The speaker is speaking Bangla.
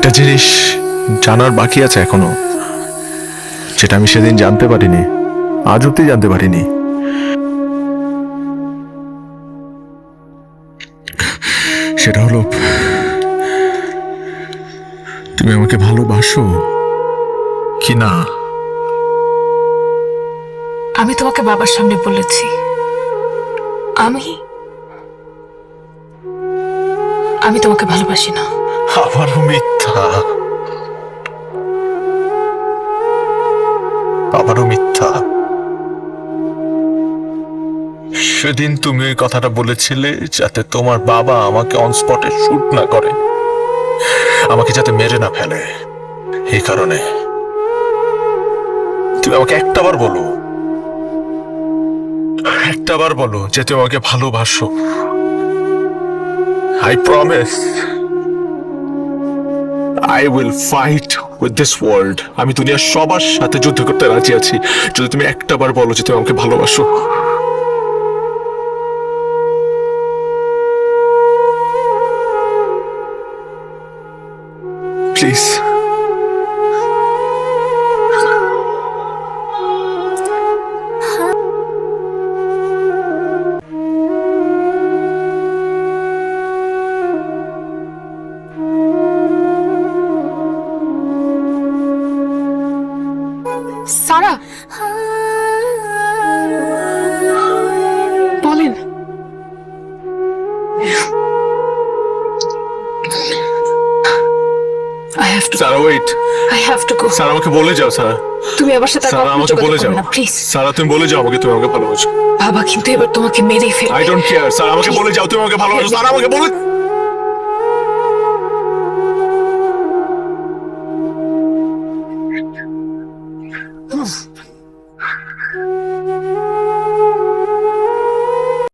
একটা জিনিস জানার বাকি আছে এখনো, যেটা আমি সেদিন জানতে পারিনি, আজ অব্দি জানতে পারিনি। সেটা হলো, তুমি আমাকে ভালোবাসো কি না? আমি তোমাকে বাবার সামনে বলেছি আমি আমি তোমাকে ভালোবাসি না। আবারও মিথ্যা, আবারও মিথ্যা। সেদিন তুমি ওই কথাটা বলেছিলে যাতে তোমার বাবা আমাকে অন স্পটে শুট না করে, আমাকে যাতে মেরে না ফেলে। এই কারণে তুমি আমাকে একটাবার বলো, একটাবার বলো যে তুমি আমাকে ভালোবাসো। I promise I will fight with this world. আমি দুনিয়ার সবার সাথে যুদ্ধ করতে রাজি আছি যদি তুমি একটাবার বলো যে তুমি আমাকে ভালোবাসো। প্লিজ। সারা, বলেন। I have to. Sara wait, I have to go. Sara আমাকে বলে যাও। সারা, তুমি আমার সাথে আর সারা কখনো আমাকে যোগাযোগ বলে যাও। করবে না, প্লিজ। সারা তুমি বলে যাও আমাকে তুমি আমাকে ভালোবাসো। বাবা কিন্তু এবার তোমাকে মেরেই ফেলবে। I don't care. সারা আমাকে বলে যাও তুমি আমাকে ভালোবাসো। সারা আমাকে বলে